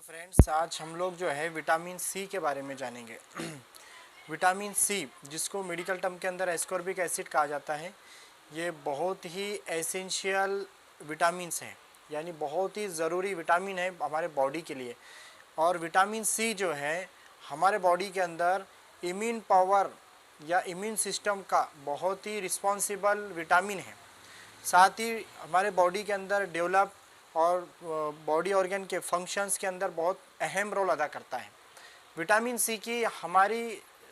Friends, आज हम लोग जो है विटामिन सी के बारे में जानेंगे। विटामिन सी, जिसको मेडिकल टर्म के अंदर एस्कॉर्बिक एसिड कहा जाता है, ये बहुत ही एसेंशियल विटामिन्स हैं, यानी बहुत ही ज़रूरी विटामिन है हमारे बॉडी के लिए। और विटामिन सी जो है हमारे बॉडी के अंदर इम्यून पावर या इम्यून सिस्टम का बहुत ही रिस्पॉन्सिबल विटामिन है। साथ ही हमारे बॉडी के अंदर डेवलप और बॉडी ऑर्गन के फंक्शंस के अंदर बहुत अहम रोल अदा करता है। विटामिन सी की हमारी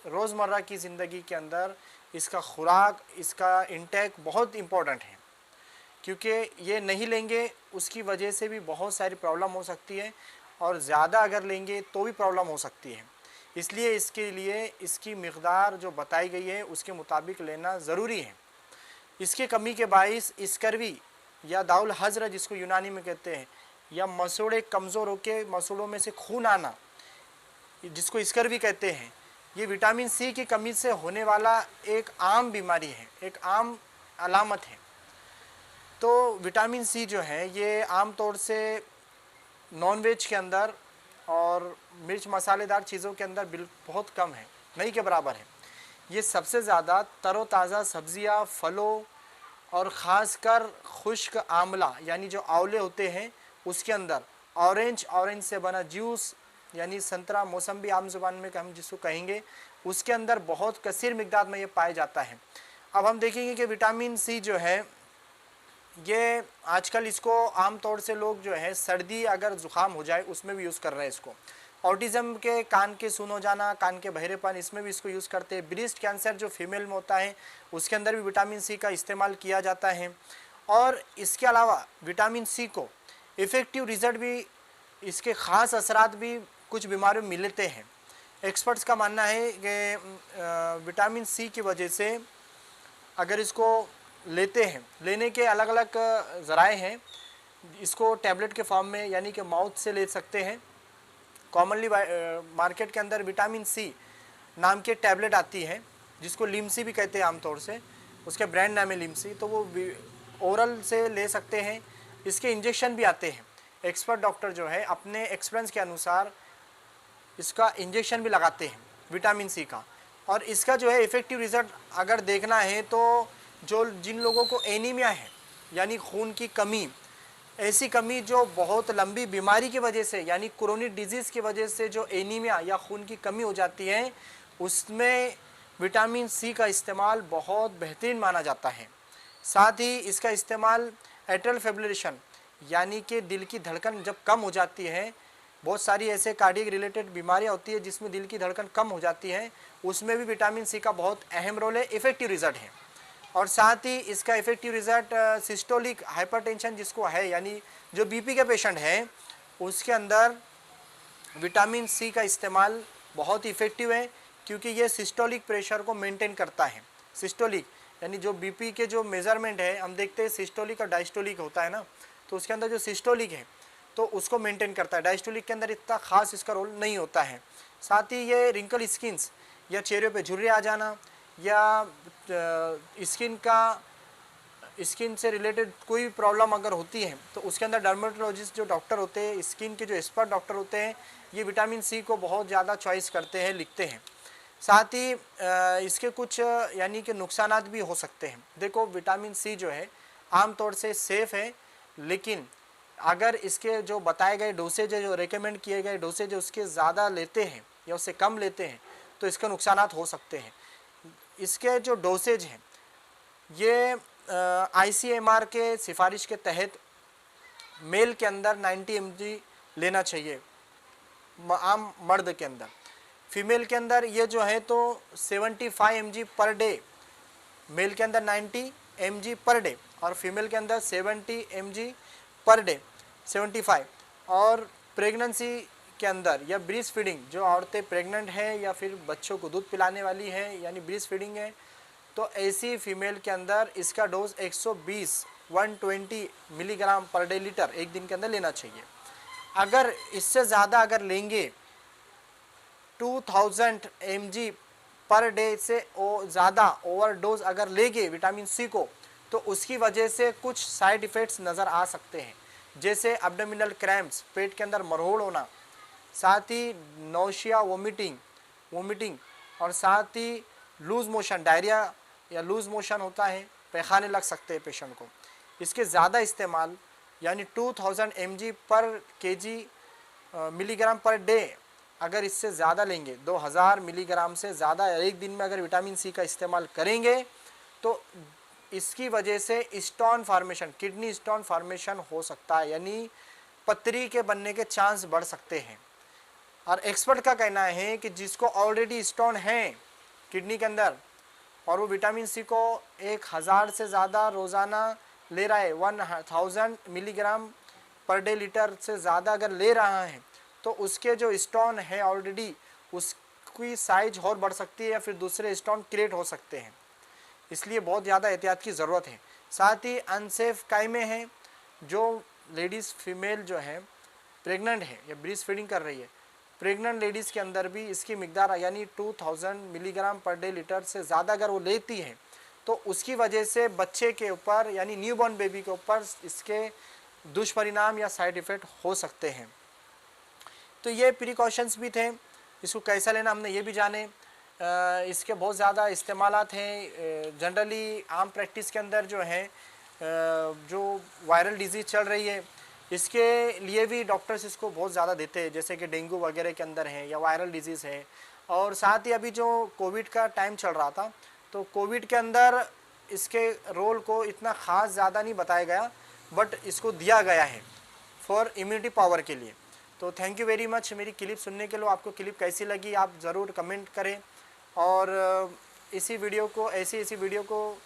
रोज़मर्रा की ज़िंदगी के अंदर इसका खुराक, इसका इंटेक बहुत इम्पोर्टेंट है, क्योंकि ये नहीं लेंगे उसकी वजह से भी बहुत सारी प्रॉब्लम हो सकती है, और ज़्यादा अगर लेंगे तो भी प्रॉब्लम हो सकती है। इसलिए इसके लिए इसकी मिक़दार जो बताई गई है उसके मुताबिक लेना ज़रूरी है। इसके कमी के बाइस स्कर्वी या दाउल हज़्र, जिसको यूनानी में कहते हैं, या मसूड़े कमज़ोर होकर मसूड़ों में से खून आना, जिसको स्कर्वी कहते हैं, ये विटामिन सी की कमी से होने वाला एक आम बीमारी है, एक आम अलामत है। तो विटामिन सी जो है ये आम तौर से नॉनवेज के अंदर और मिर्च मसालेदार चीज़ों के अंदर बहुत कम है, नहीं के बराबर है। ये सबसे ज़्यादा तरोताज़ा सब्ज़ियाँ, फलों और ख़ासकर खुश्क आंवला यानी जो आंवले होते हैं उसके अंदर, ऑरेंज से बना जूस यानी संतरा, मौसम्बी आम ज़ुबान में हम जिसको कहेंगे, उसके अंदर बहुत कसीर मिक़दार में ये पाया जाता है। अब हम देखेंगे कि विटामिन सी जो है ये आजकल इसको आम तौर से लोग जो है सर्दी अगर ज़ुकाम हो जाए उसमें भी यूज़ कर रहे हैं इसको। ऑटिज़म के कान के सुन हो जाना, कान के बहरेपन, इसमें भी इसको यूज़ करते हैं। ब्रेस्ट कैंसर जो फीमेल में होता है उसके अंदर भी विटामिन सी का इस्तेमाल किया जाता है। और इसके अलावा विटामिन सी को इफ़ेक्टिव रिज़ल्ट भी, इसके ख़ास असरात भी कुछ बीमारियों में मिलते हैं। एक्सपर्ट्स का मानना है कि विटामिन सी की वजह से अगर इसको लेते हैं, लेने के अलग अलग ज़राए हैं। इसको टैबलेट के फॉर्म में यानी कि माउथ से ले सकते हैं। कॉमनली मार्केट के अंदर विटामिन सी नाम के टैबलेट आती है, जिसको लिमसी भी कहते हैं आमतौर से, उसके ब्रांड नाम है लिमसी, तो वो ओरल से ले सकते हैं। इसके इंजेक्शन भी आते हैं। एक्सपर्ट डॉक्टर जो है अपने एक्सपीरियंस के अनुसार इसका इंजेक्शन भी लगाते हैं विटामिन सी का। और इसका जो है इफ़ेक्टिव रिज़ल्ट अगर देखना है तो जिन लोगों को एनीमिया है यानी खून की कमी, ऐसी कमी जो बहुत लंबी बीमारी की वजह से यानी क्रोनिक डिजीज़ की वजह से जो एनीमिया या खून की कमी हो जाती है, उसमें विटामिन सी का इस्तेमाल बहुत बेहतरीन माना जाता है। साथ ही इसका इस्तेमाल एट्रियल फाइब्रिलेशन यानी कि दिल की धड़कन जब कम हो जाती है, बहुत सारी ऐसे कार्डियक रिलेटेड बीमारियां होती है जिसमें दिल की धड़कन कम हो जाती है, उसमें भी विटामिन सी का बहुत अहम रोल है, इफ़ेक्टिव रिज़ल्ट है। और साथ ही इसका इफ़ेक्टिव रिज़ल्ट सिस्टोलिक हाइपरटेंशन जिसको है, यानी जो बीपी के पेशेंट हैं, उसके अंदर विटामिन सी का इस्तेमाल बहुत इफ़ेक्टिव है, क्योंकि ये सिस्टोलिक प्रेशर को मेंटेन करता है। सिस्टोलिक यानी जो बीपी के जो मेज़रमेंट है, हम देखते हैं सिस्टोलिक और डायस्टोलिक होता है ना, तो उसके अंदर जो सिस्टोलिक है तो उसको मेंटेन करता है। डायस्टोलिक के अंदर इतना ख़ास इसका रोल नहीं होता है। साथ ही ये रिंकल स्किन्स या चेहरे पे झुर्रियाँ आ जाना या स्किन से रिलेटेड कोई प्रॉब्लम अगर होती है तो उसके अंदर डर्मेटोलॉजिस्ट जो डॉक्टर होते हैं, स्किन के जो एक्सपर्ट डॉक्टर होते हैं, ये विटामिन सी को बहुत ज़्यादा चॉइस करते हैं, लिखते हैं। साथ ही इसके कुछ यानी कि नुकसानात भी हो सकते हैं। देखो, विटामिन सी जो है आम तौर से सेफ़ है, लेकिन अगर इसके जो बताए गए डोसेज है, जो रेकमेंड किए गए डोसेज है, उसके ज़्यादा लेते हैं या उससे कम लेते हैं तो इसके नुकसानात हो सकते हैं। इसके जो डोसेज हैं ये ICMR के सिफारिश के तहत मेल के अंदर 90 mg लेना चाहिए, आम मर्द के अंदर। फीमेल के अंदर ये जो है तो 75 mg पर डे, मेल के अंदर 90 mg पर डे और फीमेल के अंदर 70 mg पर डे, 75। और प्रेगनेंसी के अंदर या ब्रीस्ट फीडिंग, जो औरतें प्रेग्नेंट हैं या फिर बच्चों को दूध पिलाने वाली हैं यानी ब्रीस्ट फीडिंग है, तो ऐसी फीमेल के अंदर इसका dose 120 milligram per day litre एक दिन के अंदर लेना चाहिए। अगर इससे ज़्यादा अगर लेंगे 2000 mg पर डे से ज़्यादा ओवरडोज अगर लेंगे विटामिन सी को, तो उसकी वजह से कुछ साइड इफ़ेक्ट्स नज़र आ सकते हैं, जैसे एब्डोमिनल क्रैम्प्स, पेट के अंदर मरोड़ होना, साथ ही नौशिया, वोमिटिंग और साथ ही लूज़ मोशन, डायरिया या लूज़ मोशन होता है, पैखाने लग सकते हैं पेशेंट को। इसके ज़्यादा इस्तेमाल यानी 2000 mg पर kg मिलीग्राम पर डे, अगर इससे ज़्यादा लेंगे, 2000 मिलीग्राम से ज़्यादा एक दिन में अगर विटामिन सी का इस्तेमाल करेंगे तो इसकी वजह से stone formation, kidney stone formation हो सकता है, यानी पथरी के बनने के चांस बढ़ सकते हैं। और एक्सपर्ट का कहना है कि जिसको ऑलरेडी स्टोन है किडनी के अंदर और वो विटामिन सी को 1000 से ज़्यादा रोज़ाना ले रहा है, 1000 मिलीग्राम पर डे लीटर से ज़्यादा अगर ले रहा है, तो उसके जो स्टोन है ऑलरेडी उसकी साइज और बढ़ सकती है या फिर दूसरे स्टोन क्रिएट हो सकते हैं। इसलिए बहुत ज़्यादा एहतियात की ज़रूरत है। साथ ही अनसेफ कायमें हैं, जो लेडीज़ फीमेल जो है प्रेग्नेंट है या ब्रेस्ट फीडिंग कर रही है, प्रेग्नेंट लेडीज़ के अंदर भी इसकी मिकदार यानी 2000 मिलीग्राम पर डे लीटर से ज़्यादा अगर वो लेती है तो उसकी वजह से बच्चे के ऊपर यानी न्यूबॉर्न बेबी के ऊपर इसके दुष्परिणाम या साइड इफ़ेक्ट हो सकते हैं। तो ये प्रिकॉशंस भी थे, इसको कैसा लेना हमने ये भी जाने। इसके बहुत ज़्यादा इस्तेमालात हैं जनरली आम प्रैक्टिस के अंदर जो है, जो वायरल डिजीज़ चल रही है इसके लिए भी डॉक्टर्स इसको बहुत ज़्यादा देते हैं, जैसे कि डेंगू वगैरह के अंदर है या वायरल डिजीज़ है। और साथ ही अभी जो कोविड का टाइम चल रहा था, तो कोविड के अंदर इसके रोल को इतना ख़ास ज़्यादा नहीं बताया गया, बट इसको दिया गया है फॉर इम्यूनिटी पावर के लिए। तो थैंक यू वेरी मच मेरी क्लिप सुनने के लिए। आपको क्लिप कैसी लगी आप ज़रूर कमेंट करें, और इसी वीडियो को ऐसी वीडियो को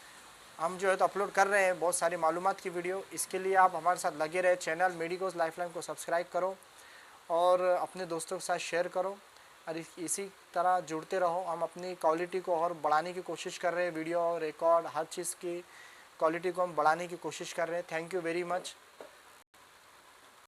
हम जो है तो अपलोड कर रहे हैं, बहुत सारी मालूमात की वीडियो। इसके लिए आप हमारे साथ लगे रहे। चैनल मेडिकोस लाइफलाइन को सब्सक्राइब करो और अपने दोस्तों के साथ शेयर करो, और इसी तरह जुड़ते रहो। हम अपनी क्वालिटी को और बढ़ाने की कोशिश कर रहे हैं, वीडियो रिकॉर्ड हर चीज़ की क्वालिटी को हम बढ़ाने की कोशिश कर रहे हैं। Thank you very much.